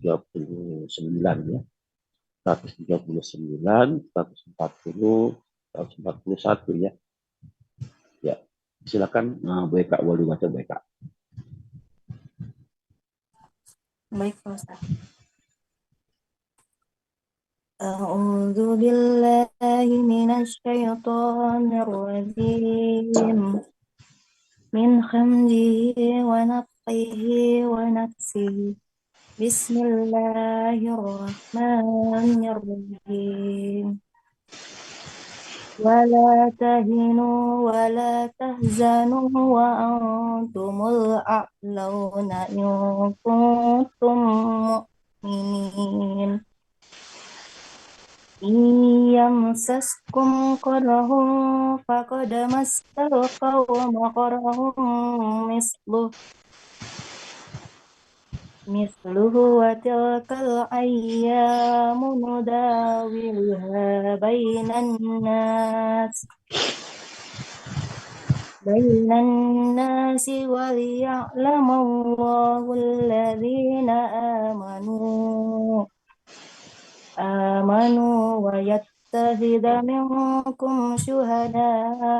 139 ya. 139, 140, 141 ya. Ya, silakan Bu Eka, boleh baca Bu Eka. Baik, Pak Ustaz. A'udzu billahi minasyaitonir rajim. Min hamdihi wa nafthihi wa nafsihi. Bismillahirrahmanirrahim. Wala tahinu wala tahzanu wa antumul a'launa in kuntum mu'minin. Yamsaskum qarahum faqad massal qawma qarahum misluhu wa tilkal ayyamu nudawiluha bainan nasi waliya'lamallahu alladhina amanu wa yattakhidha minkum syuhada'a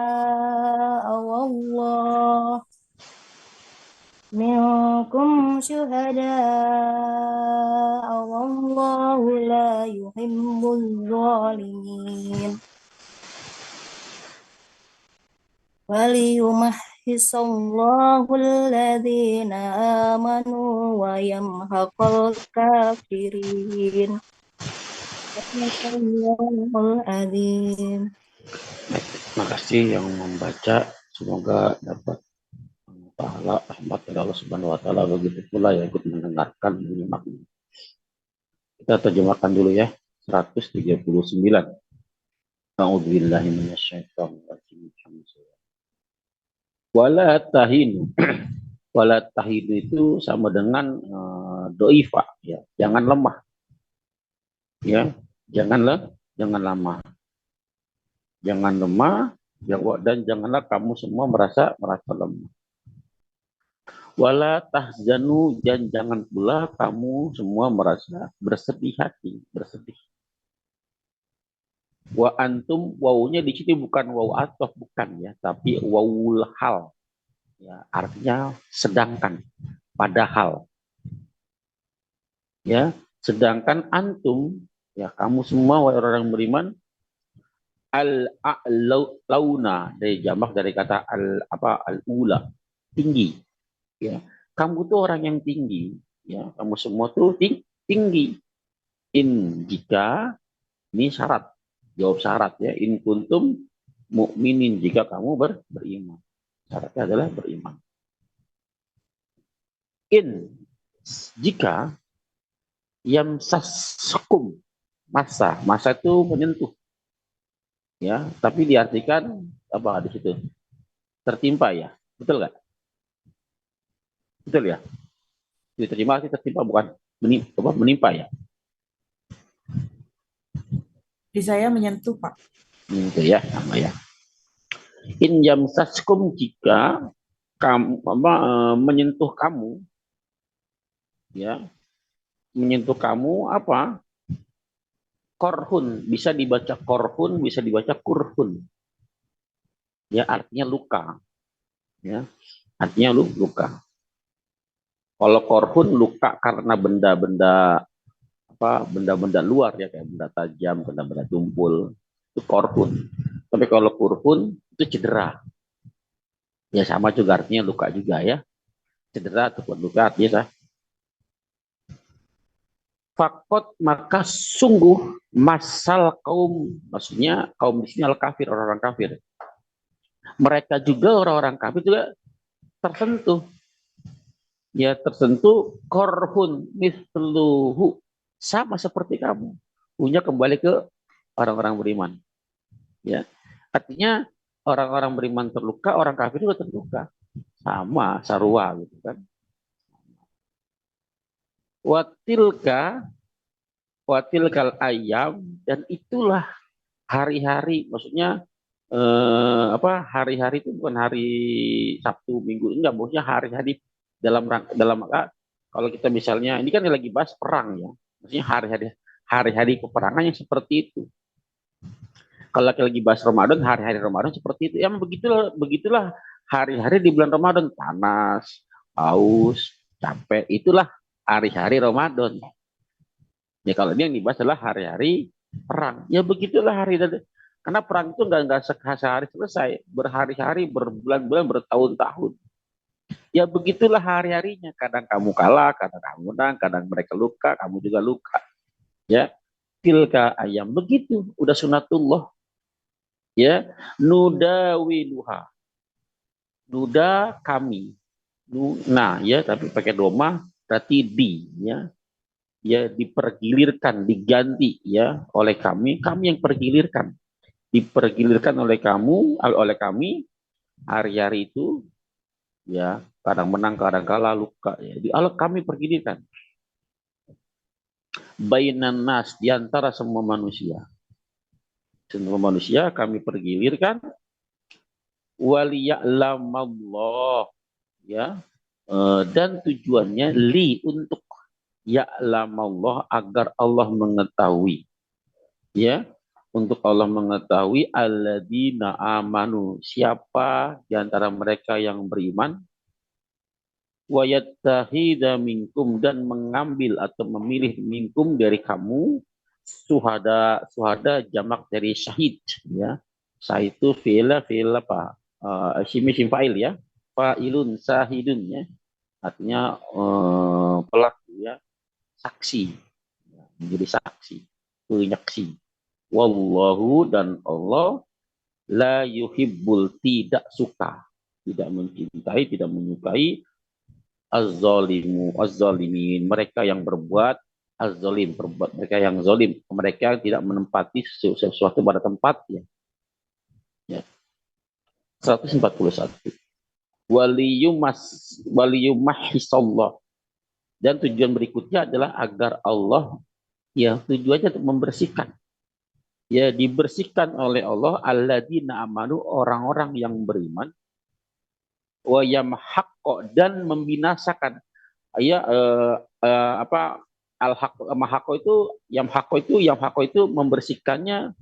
wallahu la yuhibbul zalimin. Waliyumahhisallahu alladhina amanu wa yamhaqal kafirin. Allahul azim. Terima kasih yang membaca, semoga dapat pahala rahmat dari Allah Subhanahu wa taala, begitu pula yang ikut mendengarkan menyimaknya. Kita terjemahkan dulu ya. 139. A'udzubillahi minasyaitonir rajim. Wala tahinu. Wala tahinu itu sama dengan doifa ya. Jangan lemah. Ya, jangan lemah. Jangan lemah dan janganlah kamu semua merasa lemah. Wala tahzanu, dan jangan pula kamu semua merasa bersedih hati, bersedih. Wa antum, wawunya di sini bukan waw ataf, bukan ya, tapi wawul hal. Ya, artinya sedangkan, padahal. Ya, sedangkan antum, ya kamu semua wahai orang beriman, al-a'launa, dari jamak dari kata al-ula, tinggi. Ya, kamu tuh orang yang tinggi, ya, kamu semua tuh tinggi. Jika ini syarat, jawab syarat ya, in kuntum mukminin, jika kamu beriman. Syaratnya adalah beriman. Jika yamsaskum, masa itu menyentuh. Ya, tapi diartikan apa di situ? Tertimpa ya. Betul nggak? Betul ya? Diterima sih tertimpa, bukan menimpa ya. Di saya menyentuh, Pak. Itu ya, sama ya. In yamsaskum, jika kamu menyentuh kamu, ya, menyentuh kamu apa? Korhun, bisa dibaca korhun, bisa dibaca kurhun. Ya, artinya luka. Ya, artinya luka. Kalau korhun luka karena benda-benda luar ya, kayak benda tajam, benda-benda tumpul, itu korhun. Tapi kalau kurhun itu cedera. Ya sama juga, artinya luka juga ya. Cedera ataupun luka artinya. Fakot, maka sungguh masal kaum, maksudnya kaum di sini al-kafir, orang-orang kafir. Mereka juga orang-orang kafir juga tersentuh. Ya, tersentuh korhun misluhu, sama seperti kamu. Punya kembali ke orang-orang beriman. Ya. Artinya orang-orang beriman terluka, orang kafir juga terluka. Sama, sarua gitu kan. Watilkal ayam, dan itulah hari-hari, maksudnya hari-hari itu bukan hari Sabtu Minggu, enggak, maksudnya hari-hari dalam Kalau kita misalnya, ini kan lagi bahas perang ya, maksudnya hari-hari peperangan yang seperti itu. Kalau kita lagi bahas Ramadan, hari-hari Ramadan seperti itu. Ya begitulah hari-hari di bulan Ramadan, panas, haus, capek, itulah hari-hari Ramadan. Ya kalau ini yang dibahas adalah hari-hari perang. Ya begitulah karena perang itu nggak sehari selesai, berhari-hari, berbulan-bulan, bertahun-tahun. Ya begitulah hari-harinya. Kadang kamu kalah, kadang kamu menang, kadang mereka luka, kamu juga luka. Ya, tilka ayam begitu. Udah sunatullah. Ya, nudawiluha. Nuda kami. Nah, ya tapi pakai doma berarti ya. Ya dipergilirkan, diganti ya oleh kami yang pergilirkan. Dipergilirkan oleh kami hari-hari itu ya, kadang menang kadang kalah luka ya. Kami pergilirkan bainan nas, di antara semua manusia. Semua manusia kami pergilirkan waliya'lamallah ya. Dan tujuannya untuk ya'lamallah, agar Allah mengetahui ya, untuk Allah mengetahui alladzina amanu, siapa di antara mereka yang beriman, wa yattahida minkum, dan mengambil atau memilih minkum dari kamu, suhada jamak dari syahid ya. Syahid itu fi'il apa? Isim fa'il ya. Fa'ilun sahidun ya. Artinya pelaku ya, saksi. Menjadi saksi, penyaksi. Wallahu, dan Allah la yuhibbul, tidak suka, tidak mencintai, tidak menyukai az-zalimin, mereka yang berbuat az-zalim, mereka yang zalim, mereka yang tidak menempati sesuatu pada tempatnya. Ya. 141. Waliyumahhisallah, dan tujuan berikutnya adalah agar Allah, ya tujuannya untuk membersihkan, ya dibersihkan oleh Allah alladzina amanu, orang-orang yang beriman, wa yamhaqqo, dan membinasakan ya apa yamhaqqo itu membersihkannya,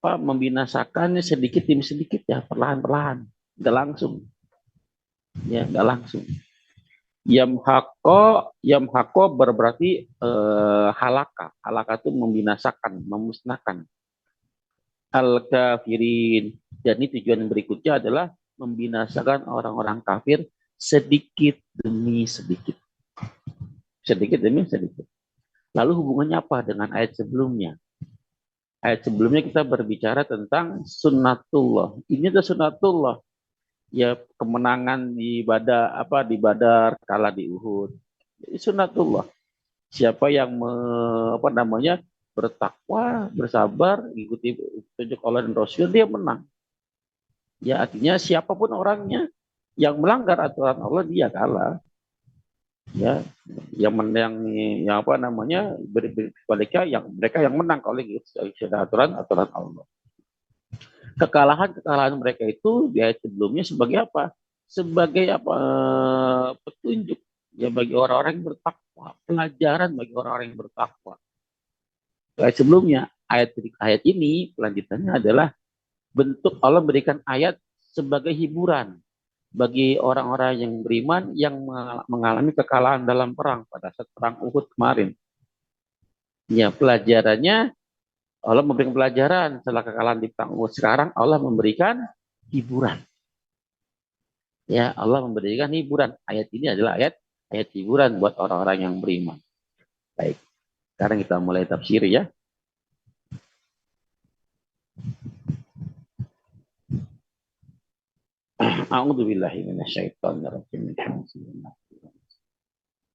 apa membinasakannya sedikit demi sedikit ya, perlahan-perlahan, enggak langsung. Ya, enggak langsung. Yamhaqqo berarti halaka. Halaka itu membinasakan, memusnahkan. Al-kafirin. Dan ini tujuan berikutnya adalah membinasakan orang-orang kafir sedikit demi sedikit. Sedikit demi sedikit. Lalu hubungannya apa dengan ayat sebelumnya? Ayat sebelumnya kita berbicara tentang sunnatullah. Ini adalah sunnatullah. Ya, kemenangan di Badar, kalah di Uhud. Ini sunnatullah. Siapa yang bertakwa, bersabar, ikuti petunjuk Allah dan Rasul, dia menang. Ya, artinya siapapun orangnya yang melanggar aturan Allah, dia kalah. Ya, mereka yang menang kalau sudah aturan Allah. Kekalahan mereka itu di ayat sebelumnya sebagai apa? Sebagai petunjuk ya bagi orang-orang yang bertakwa, pelajaran bagi orang-orang yang bertakwa. Ayat sebelumnya, ayat ini kelanjutannya adalah bentuk Allah berikan ayat sebagai hiburan bagi orang-orang yang beriman yang mengalami kekalahan dalam perang pada saat perang Uhud kemarin. Ya, pelajarannya Allah memberikan pelajaran setelah kekalahan di perang Uhud. Sekarang Allah memberikan hiburan. Ya, Allah memberikan hiburan. Ayat ini adalah ayat hiburan buat orang-orang yang beriman. Baik. Sekarang kita mulai tafsir ya. A'udzubillahi minasyaitonirrajim.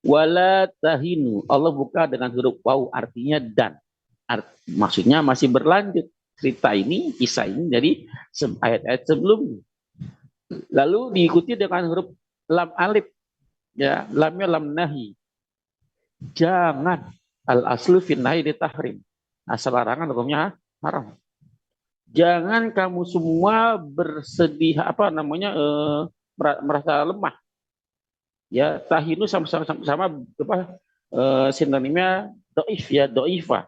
Wala tahinu. Allah buka dengan huruf waw, artinya dan. Maksudnya masih berlanjut cerita ini, kisah ini dari ayat-ayat sebelumnya. Lalu diikuti dengan huruf lam alif. Ya, lamnya lam nahi. Jangan. Al aslu fin nahi di tahrim. Asal larangan hukumnya haram. Jangan kamu semua bersedih merasa lemah. Ya, tahinu sama apa sinonimnya doif ya, doifa.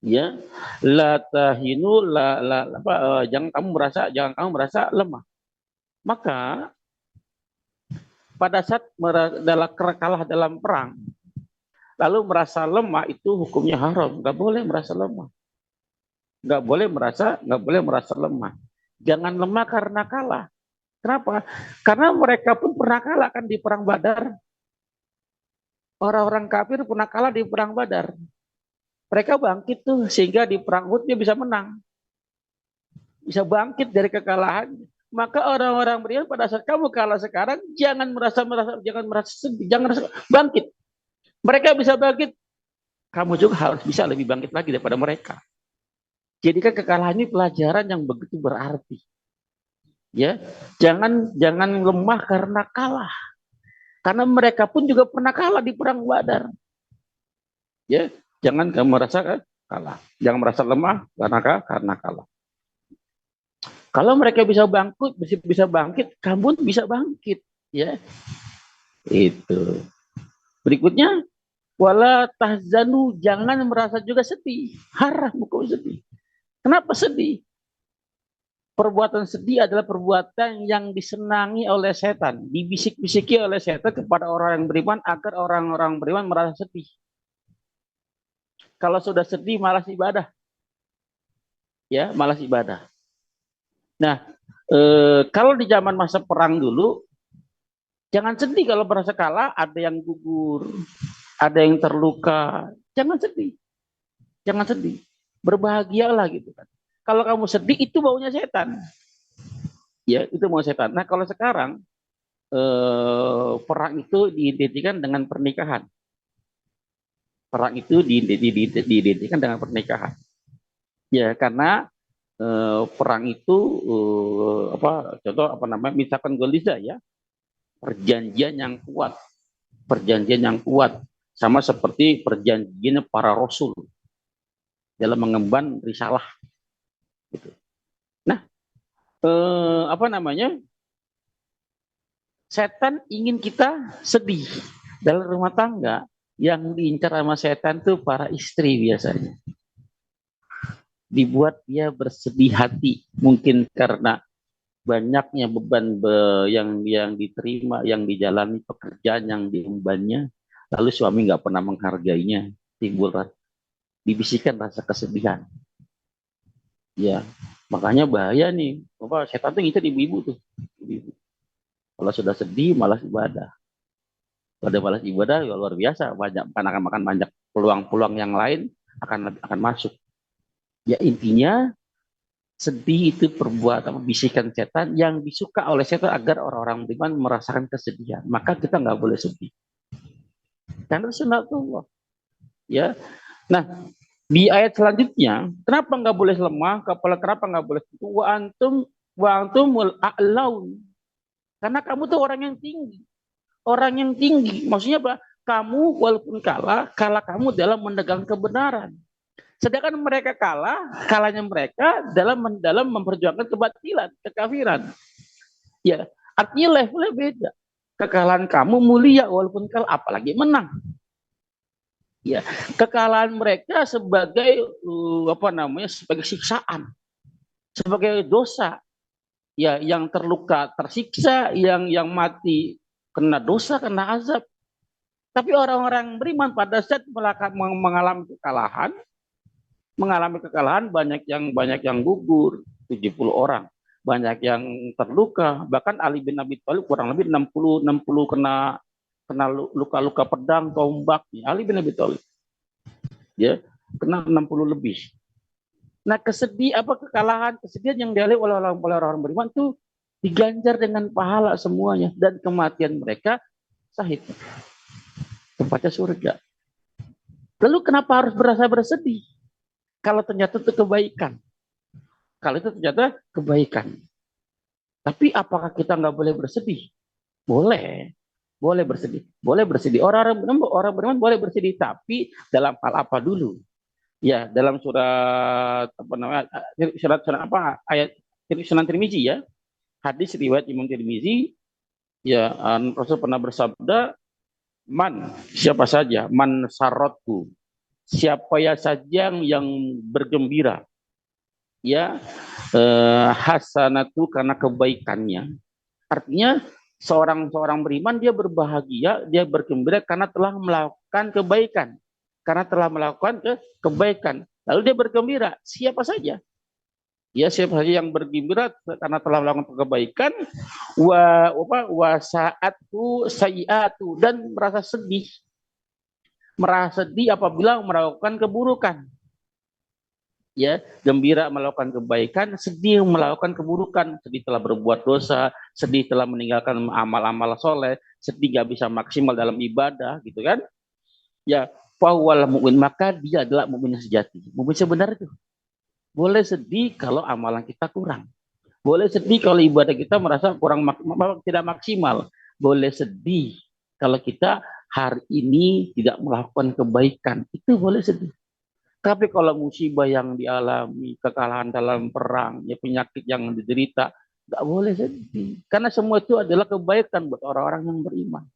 Ya, la tahinu apa jangan kamu merasa lemah. Maka pada saat kalah dalam perang, lalu merasa lemah itu hukumnya haram. Nggak boleh merasa lemah. Nggak boleh merasa lemah. Jangan lemah karena kalah. Kenapa? Karena mereka pun pernah kalah kan di perang Badar. Orang-orang kafir pernah kalah di perang Badar. Mereka bangkit tuh sehingga di perang Uhud dia bisa menang, bisa bangkit dari kekalahan. Maka orang-orang beriman pada saat kamu kalah sekarang jangan merasa sedih, jangan merasa bangkit. Mereka bisa bangkit, kamu juga harus bisa lebih bangkit lagi daripada mereka. Jadi kan kekalahan ini pelajaran yang begitu berarti. Ya, jangan lemah karena kalah. Karena mereka pun juga pernah kalah di perang Badar. Ya, jangan kamu merasa kalah. Jangan merasa lemah karena kalah. Kalau mereka bisa bangkit, kamu bisa bangkit, ya. Itu. Berikutnya, wala tahzanu, jangan merasa juga sedih. Haram hukum sedih. Kenapa sedih? Perbuatan sedih adalah perbuatan yang disenangi oleh setan, dibisik-bisiki oleh setan kepada orang yang beriman agar orang-orang beriman merasa sedih. Kalau sudah sedih malas ibadah, ya malas ibadah. Nah, kalau di zaman masa perang dulu, jangan sedih kalau merasa kalah, ada yang gugur, ada yang terluka. Jangan sedih, jangan sedih. Berbahagialah gitu kan. Kalau kamu sedih itu baunya setan, ya itu mau setan. Nah kalau sekarang perang itu diidentikan dengan pernikahan. Perang itu diidentikan dengan pernikahan. Ya karena perang itu contoh misalkan Goliza ya, perjanjian yang kuat sama seperti perjanjian para rasul dalam mengemban risalah gitu. Nah, setan ingin kita sedih dalam rumah tangga. Yang diincar sama setan tuh para istri biasanya. Dibuat dia bersedih hati, mungkin karena banyaknya beban yang diterima, yang dijalani, pekerjaan yang diembannya, lalu suami nggak pernah menghargainya, timbul dibisikkan rasa kesedihan. Ya, makanya bahaya nih. Setan tuh ngincer ibu-ibu tuh. Ibu-ibu. Kalau sudah sedih, malas ibadah. Kalau ada malas ibadah, ya luar biasa. Akan makan banyak peluang-peluang yang lain akan masuk. Ya intinya sedih itu perbuatan bisikan setan yang disuka oleh setan agar orang-orang beriman merasakan kesedihan. Maka kita nggak boleh sedih. Karena sunatullah. Ya. Nah, di ayat selanjutnya, kenapa nggak boleh lemah? Kenapa nggak boleh itu? Wa antumul a'laun. Karena kamu tuh orang yang tinggi. Orang yang tinggi. Maksudnya apa? Kamu walaupun kalah kamu dalam menegak kebenaran. Sedangkan mereka kalahnya mereka dalam memperjuangkan kebatilan, kekafiran. Ya, artinya levelnya beda. Kekalahan kamu mulia walaupun kalah, apalagi menang. Ya, kekalahan mereka sebagai sebagai siksaan, sebagai dosa. Ya, yang terluka tersiksa, yang mati kena dosa, kena azab. Tapi orang-orang beriman pada saat mengalami kekalahan banyak yang gugur, 70 orang, banyak yang terluka, bahkan Ali bin Abi Thalib kurang lebih 60 kena luka-luka pedang, tombak. Ali bin Abi Thalib ya kena 60 lebih. Nah, kesedihan yang dialami oleh orang beriman itu diganjar dengan pahala semuanya, dan kematian mereka sahid, tempatnya surga. Lalu kenapa harus berasa bersedih? Kalau ternyata itu kebaikan. Kalau itu ternyata kebaikan. Tapi apakah kita nggak boleh bersedih? Boleh. Boleh bersedih. Boleh bersedih. Orang beriman boleh bersedih. Tapi dalam hal apa dulu? Ya, dalam surat ayat Sunan Tirmizi ya. Hadis riwayat Imam Tirmizi Ya, Rasul pernah bersabda, siapa saja, man sarotku, siapa ya saja yang bergembira, ya, hasanatu karena kebaikannya. Artinya seorang beriman dia berbahagia, dia bergembira karena telah melakukan kebaikan. Karena telah melakukan kebaikan. Lalu dia bergembira, siapa saja? Ya, siapa saja yang bergembira karena telah melakukan kebaikan, wa saatu sayiatu, dan merasa sedih apabila melakukan keburukan. Ya, gembira melakukan kebaikan, sedih melakukan keburukan, sedih telah berbuat dosa, sedih telah meninggalkan amal-amal soleh, sedih gak bisa maksimal dalam ibadah, gitu kan? Ya, fawwal mu'min, maka dia adalah mukmin sejati. Mukmin sebenarnya itu boleh sedih kalau amalan kita kurang, boleh sedih kalau ibadah kita merasa tidak maksimal, boleh sedih kalau kita hari ini tidak melakukan kebaikan, itu boleh sedih. Tapi kalau musibah yang dialami, kekalahan dalam perang, ya penyakit yang diderita, nggak boleh sedih. Karena semua itu adalah kebaikan buat orang-orang yang beriman.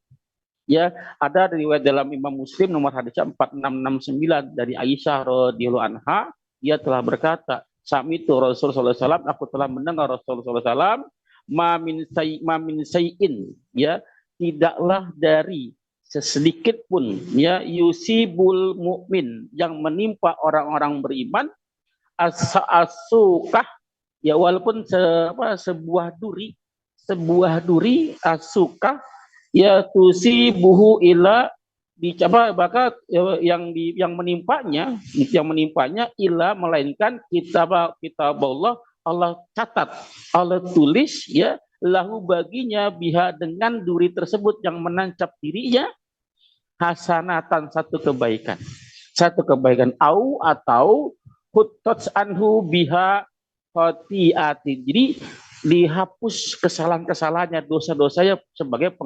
Ya, ada riwayat dalam Imam Muslim nomor hadis 4669 dari Aisyah radhiyallahu anha, dia telah berkata, "Sami'tu Rasulullah SAW, aku telah mendengar Rasulullah SAW, ma min sayin, ya, tidaklah dari sesedikit pun, ya, yusibul mukmin, yang menimpa orang-orang beriman, asukah, ya, walaupun sebuah duri asukah, ya, tusibuhu ila, dicoba maka yang menimpanya ila, melainkan kitab Allah, Allah catat, Allah tulis, ya, lahu baginya, biha, dengan duri tersebut yang menancap dirinya, hasanatan, satu kebaikan, atau hutot anhu biha khotiati, jadi dihapus kesalahan-kesalahannya, dosa-dosanya, sebagai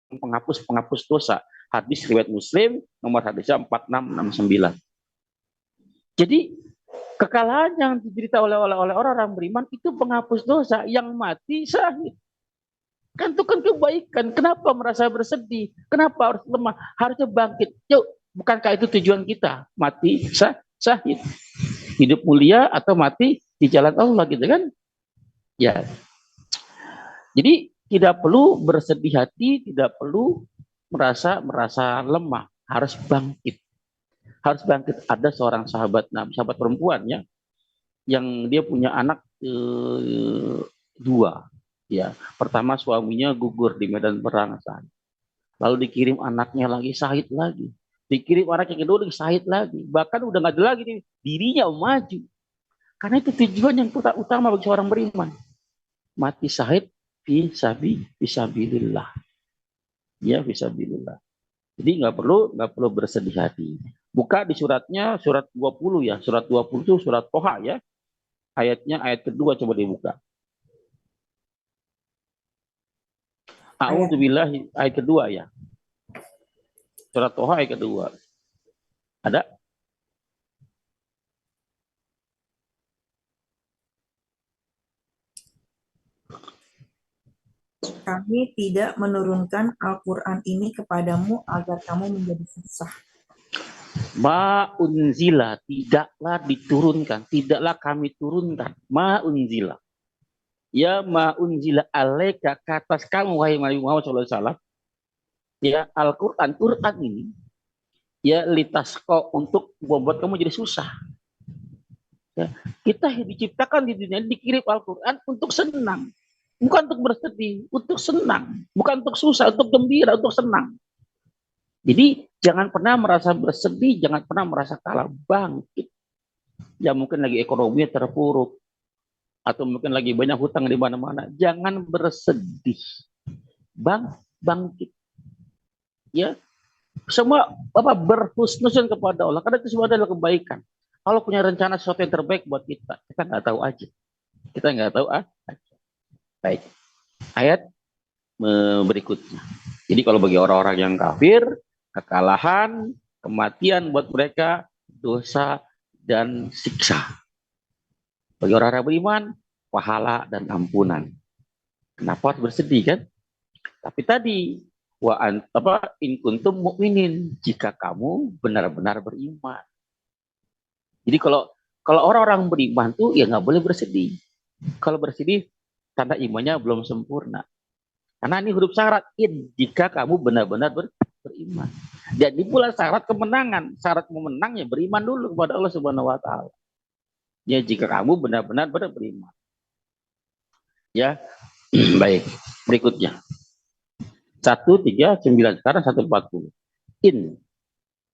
penghapus dosa. Hadis riwayat Muslim nomor hadisnya 4669. Jadi kekalahan yang diderita oleh orang-orang beriman itu penghapus dosa, yang mati syahid. Kan itu kan kebaikan. Kenapa merasa bersedih? Kenapa harus lemah? Harusnya bangkit. Yuk, bukankah itu tujuan kita? Mati syahid. Hidup mulia atau mati di jalan Allah, gitu kan? Ya. Jadi tidak perlu bersedih hati, tidak perlu merasa lemah, harus bangkit. Harus bangkit. Ada seorang sahabat perempuan, ya, yang dia punya anak dua. Ya, pertama suaminya gugur di medan perang, lalu dikirim anaknya lagi, syahid lagi. Dikirim anak yang kedua lagi, syahid lagi. Bahkan udah nggak ada lagi nih, dirinya maju. Karena itu tujuan yang utama bagi seorang beriman. Mati syahid fisabilillah. Ya, fisabilillah. Jadi nggak perlu bersedih hati. Buka di suratnya, surat 20, ya. Surat 20 itu surat Toha, ya. Ayat kedua, coba dibuka. A'udzubillahi, ayat kedua, ya. Surat Toha ayat kedua. Ada? Kami tidak menurunkan Al-Quran ini kepadamu agar kamu menjadi susah. Ma'unzila, tidaklah diturunkan, tidaklah kami turunkan. Ma'unzila. Ya, ma'unzila alaika, ke atas kamu, wahai Nabi Muhammad SAW. Ya, Al-Quran, Quran ini, ya, litasko, untuk membuat kamu jadi susah. Ya, kita diciptakan di dunia ini, dikirim Al-Quran untuk senang. Bukan untuk bersedih, untuk senang. Bukan untuk susah, untuk gembira, untuk senang. Jadi jangan pernah merasa bersedih, jangan pernah merasa kalah, bangkit. Ya, mungkin lagi ekonomi terpuruk, atau mungkin lagi banyak hutang di mana-mana. Jangan bersedih. Bangkit. Ya, semua berhusnuzon kepada Allah, karena itu semua adalah kebaikan. Allah punya rencana sesuatu yang terbaik buat kita. Kita nggak tahu aja. Kita nggak tahu aja. Baik. Ayat berikutnya. Jadi kalau bagi orang-orang yang kafir, kekalahan, kematian buat mereka, dosa dan siksa. Bagi orang-orang beriman, pahala dan ampunan. Kenapa harus bersedih, kan? Tapi tadi in kuntum mukminin, jika kamu benar-benar beriman. Jadi kalau orang-orang beriman tuh ya nggak boleh bersedih. Kalau bersedih tanda imannya belum sempurna. Karena ini huruf syarat jika kamu benar-benar beriman. Jadi pula syarat kemenangan, syarat memenang ya beriman dulu kepada Allah Subhanahu wa taala. Ya jika kamu benar-benar beriman. Ya. Baik, berikutnya. 139 sekarang 140.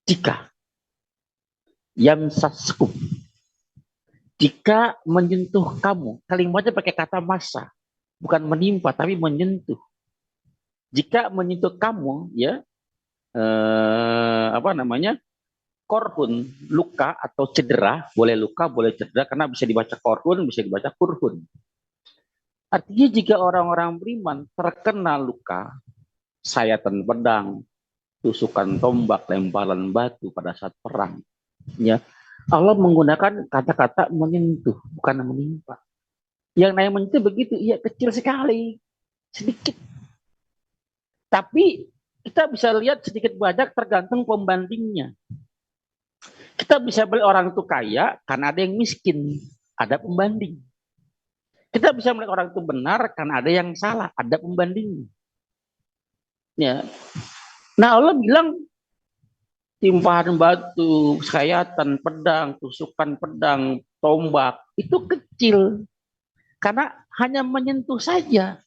Jika yamsaskum, jika menyentuh kamu, kalimatnya pakai kata masa, bukan menimpa tapi menyentuh. Jika menyentuh kamu, ya korhun, luka atau cedera, boleh luka, boleh cedera, karena bisa dibaca korhun, bisa dibaca kurhun. Artinya jika orang-orang beriman terkena luka, sayatan pedang, tusukan tombak, lemparan batu pada saat perang, ya Allah menggunakan kata-kata menyentuh, bukan menimpa. Yang namanya menyentuh begitu, iya kecil sekali, sedikit. Tapi kita bisa lihat sedikit banyak tergantung pembandingnya. Kita bisa beli orang itu kaya karena ada yang miskin, ada pembanding. Kita bisa melihat orang itu benar karena ada yang salah, ada pembanding. Ya. Nah Allah bilang timpahan batu, sayatan pedang, tusukan pedang, tombak itu kecil karena hanya menyentuh saja.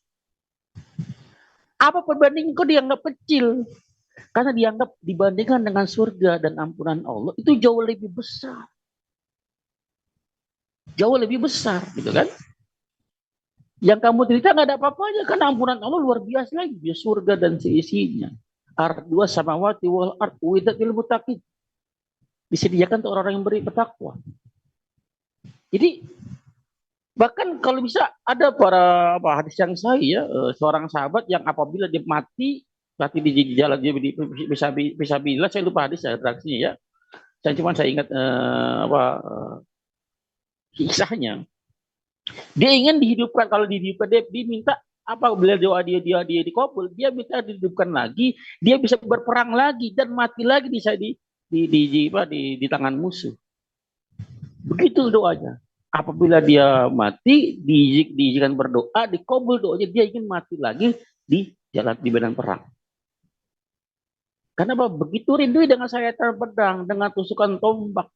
Apa perbandingan kok dianggap kecil? Karena dianggap dibandingkan dengan surga dan ampunan Allah itu jauh lebih besar. Jauh lebih besar, gitu kan? Yang kamu cerita nggak ada apa-apanya karena ampunan Allah luar biasa lagi, dia surga dan seisinya. Ardua samawati wal ard uiddatil muttaqin. Disediakan untuk orang-orang yang bertakwa. Jadi bahkan kalau bisa ada hadis yang sahih ya, seorang sahabat yang apabila dia mati di jalan dia bisa bila saya lupa hadis redaksinya ya. Saya ingat kisahnya. Dia ingin dihidupkan, kalau dihidupkan dia minta apa, bila doa dia dikabul, dia minta dihidupkan lagi, dia bisa berperang lagi dan mati lagi di tangan musuh. Begitu doanya. Apabila dia mati, diizinkan berdoa, dikabul doanya, dia ingin mati lagi di medan perang. Karena apa? Begitu rindu dengan sayatan pedang, dengan tusukan tombak.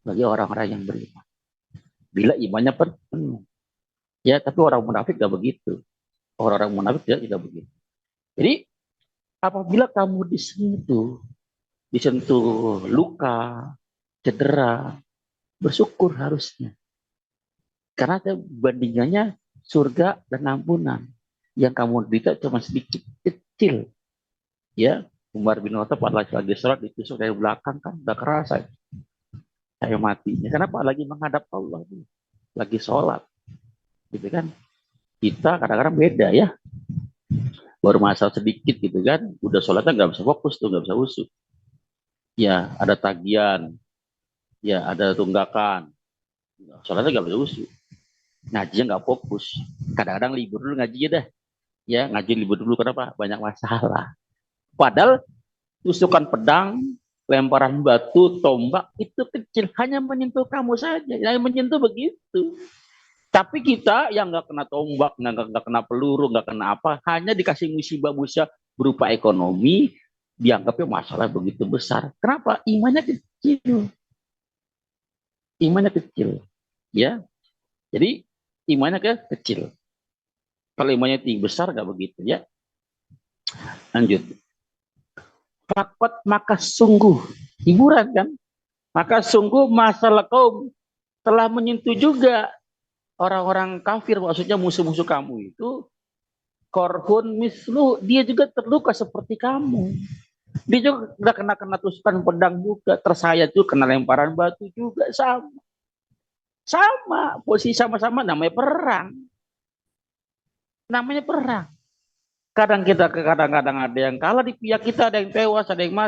Bagi orang-orang yang beriman. Bila imannya penuh. Ya, tapi orang munafik tidak begitu. Orang-orang munafik tidak begitu. Jadi, apabila kamu disentuh luka, cedera, bersyukur harusnya. Karena bandingannya surga dan ampunan. Yang kamu derita cuma sedikit, kecil. Ya, Umar bin Khattab lagi sholat ditusuk dari belakang kan, udah kerasa. Saya matinya. Kenapa? Lagi menghadap Allah. Lagi sholat. Gitu kan. Kita kadang-kadang beda ya. Baru masalah sedikit gitu kan. Udah sholatnya nggak bisa fokus tuh, nggak bisa usuh. Ya, ada tagihan. Ya, ada tunggakan. Sholatnya nggak bisa usuh. Ngajinya nggak fokus. Kadang-kadang libur dulu ngajinya dah. Ya, ngaji libur dulu. Kenapa? Banyak masalah. Padahal tusukan pedang, lemparan batu, tombak itu kecil, hanya menyentuh kamu saja, yang menyentuh begitu. Tapi kita yang nggak kena tombak, nggak kena peluru, nggak kena apa, hanya dikasih musibah berupa ekonomi, dianggapnya masalah begitu besar. Kenapa? Imannya kecil. Imannya kecil, ya. Jadi imannya kecil. Kalau imannya tinggi besar nggak begitu, ya. Lanjut. Fakot maka sungguh hiburan kan, maka sungguh masalah kaum telah menyentuh juga orang-orang kafir, maksudnya musuh-musuh kamu itu, korhun mislu, dia juga terluka seperti kamu, dia juga kena tusukan pedang juga, tersayat juga, kena lemparan batu juga, sama posisi sama-sama, namanya perang. Kadang-kadang ada yang kalah di pihak kita, ada yang tewas, ada yang mati.